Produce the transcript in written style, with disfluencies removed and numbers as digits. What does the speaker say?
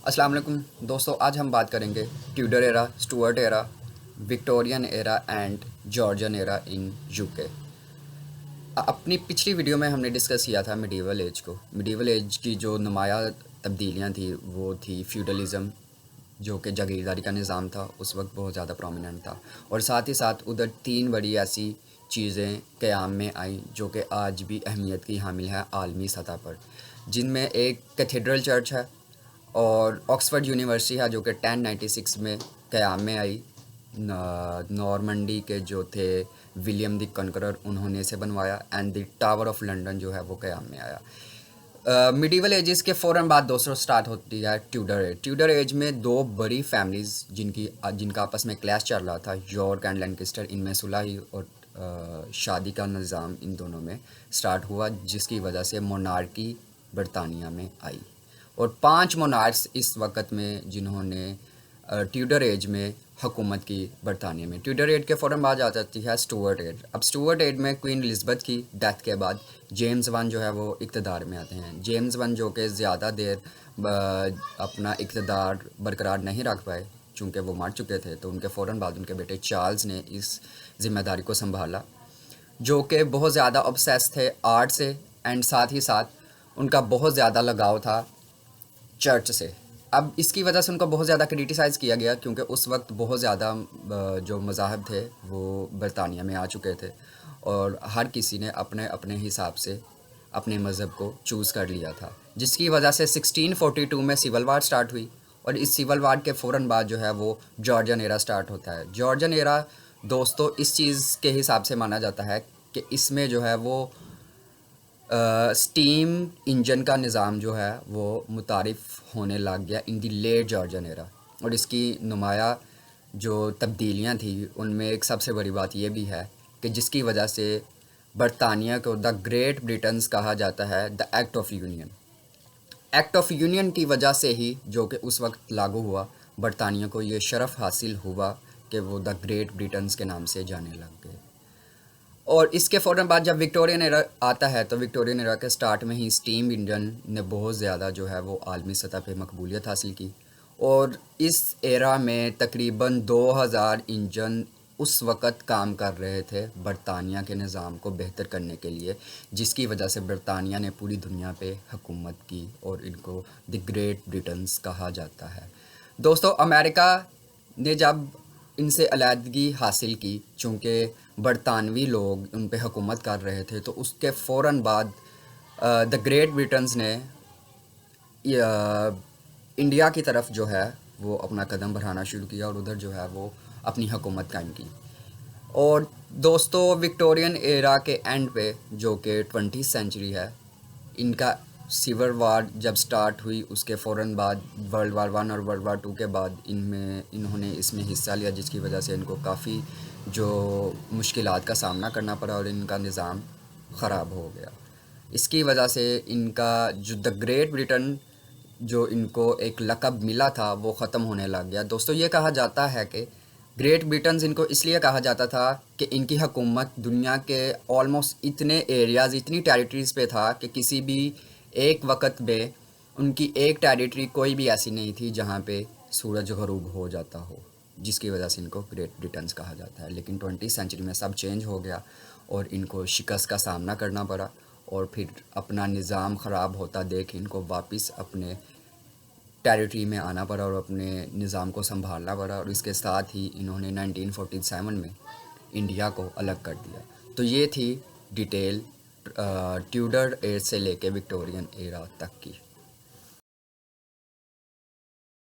अस्सलाम वालेकुम दोस्तों, आज हम बात करेंगे Tudor era, Stuart era, Victorian era and Georgian era in UK. अपनी पिछली वीडियो में हमने डिस्कस किया था मिडीवल एज को। मिडीवल एज की जो नुमाया तब्दीलियाँ थी वो थी फ्यूडलिज़म, जो कि जागीरदारी का निज़ाम था, उस वक्त बहुत ज़्यादा प्रोमिनेंट था। और साथ ही साथ उधर तीन बड़ी ऐसी चीज़ें क़याम में आई जो कि आज भी अहमियत की हामिल है आलमी सतह पर, जिनमें एक कैथेड्रल चर्च है और ऑक्सफोर्ड यूनिवर्सिटी है जो कि 1096 में क़याम में आई। नॉर्मंडी के जो थे विलियम द कनकरर, उन्होंने इसे बनवाया। And the tower of London जो है वो क़याम में आया। मिडीवल एजेस के फ़ौरन बाद दोस्तों स्टार्ट होती है ट्यूडर एज। ट्यूडर एज में दो बड़ी फैमिलीज़ जिनका आपस में क्लैश चल रहा था, यॉर्क एंड लैंकेस्टर, इनमें सुलह ही और शादी का निज़ाम इन दोनों में स्टार्ट हुआ, जिसकी वजह से मोनार्की बरतानिया में आई। और 5 मोनार्क्स इस वक्त में जिन्होंने ट्यूडर एज में हुकूमत की बरतानिया में। ट्यूडर एज के फ़ौरन बाद आ जाती है स्टुअर्ट एज। अब स्टुअर्ट एज में क्वीन एलिज़ाबेथ की डेथ के बाद जेम्स वन जो है वो इक़्तिदार में आते हैं। जेम्स वन जो कि ज़्यादा देर अपना इक़्तिदार बरकरार नहीं रख पाए, चूँकि वो मर चुके थे, तो उनके फ़ौरन बाद उनके बेटे चार्ल्स ने इस ज़िम्मेदारी को संभाला, जो कि बहुत ज़्यादा ऑब्सेस थे आर्ट से, एंड साथ ही साथ उनका बहुत ज़्यादा लगाव था चर्च से। अब इसकी वजह से उनको बहुत ज़्यादा क्रिटिसाइज़ किया गया, क्योंकि उस वक्त बहुत ज़्यादा जो मज़ाहब थे वो बरतानिया में आ चुके थे और हर किसी ने अपने अपने हिसाब से अपने मज़हब को चूज़ कर लिया था, जिसकी वजह से 1642 में सिविल वार स्टार्ट हुई। और इस सिविल वार के फ़ौरन बाद जो है वो जॉर्जियन एरा स्टार्ट होता है। जॉर्जियन एरा दोस्तों इस चीज़ के हिसाब से माना जाता है कि इसमें जो है वो स्टीम इंजन का निज़ाम जो है वो मुतारिफ़ होने लग गया इन दी लेट जॉर्जियन एरा। और इसकी नुमाया जो तब्दीलियाँ थी उनमें एक सबसे बड़ी बात ये भी है कि जिसकी वजह से बरतानिया को द ग्रेट ब्रिटन्स कहा जाता है, the act of union. Act of union की वजह से ही, जो कि उस वक्त लागू हुआ, बरतानिया को ये शरफ़ हासिल हुआ कि वो द ग्रेट ब्रिटन्स के नाम से जाने लग गए। और इसके फ़ौरन बाद जब विक्टोरियन एरा आता है, तो विक्टोरियन एरा के स्टार्ट में ही स्टीम इंजन ने बहुत ज़्यादा जो है वो आलमी सतह पे मकबूलियत हासिल की। और इस एरा में तकरीबन 2000 इंजन उस वक़्त काम कर रहे थे बरतानिया के निज़ाम को बेहतर करने के लिए, जिसकी वजह से बरतानिया ने पूरी दुनिया पे हुकूमत की और इनको द ग्रेट ब्रिटन्स कहा जाता है। दोस्तों अमेरिका ने जब इनसे अलहदगी हासिल की, चूँकि बरतानवी लोग उन पे हुकूमत कर रहे थे, तो उसके फ़ौरन बाद द ग्रेट ब्रिटन्स ने इंडिया की तरफ जो है वो अपना कदम बढ़ाना शुरू किया और उधर जो है वो अपनी हुकूमत कायम की। और दोस्तों विक्टोरियन एरा के एंड पे, जो कि 20th सेंचुरी है, इनका सिविल वार जब स्टार्ट हुई, उसके फ़ौरन बाद वर्ल्ड वार 1 और वर्ल्ड वार 2 के बाद इन्होंने इसमें हिस्सा लिया, जिसकी वजह से इनको काफ़ी जो मुश्किलात का सामना करना पड़ा और इनका निज़ाम ख़राब हो गया। इसकी वजह से इनका जो द ग्रेट ब्रिटन जो इनको एक लक़ब मिला था वो ख़त्म होने लग गया। दोस्तों ये कहा जाता है कि ग्रेट ब्रिटन्स इनको इसलिए कहा जाता था कि इनकी हुकूमत दुनिया के ऑलमोस्ट इतने एरियाज़, इतनी टेरिटरीज़ पे था कि किसी भी एक वक्त में उनकी एक टेरिटरी कोई भी ऐसी नहीं थी जहाँ पे सूरज ग़रूब हो जाता हो, जिसकी वजह से इनको ग्रेट ब्रिटन्स कहा जाता है। लेकिन 20th सेंचुरी में सब चेंज हो गया और इनको शिकस्त का सामना करना पड़ा और फिर अपना निज़ाम ख़राब होता देख इनको वापस अपने टेरिटरी में आना पड़ा और अपने निज़ाम को संभालना पड़ा। और इसके साथ ही इन्होंने 1947 में इंडिया को अलग कर दिया। तो ये थी डिटेल ट्यूडर एज से लेके विक्टोरियन एरा तक की।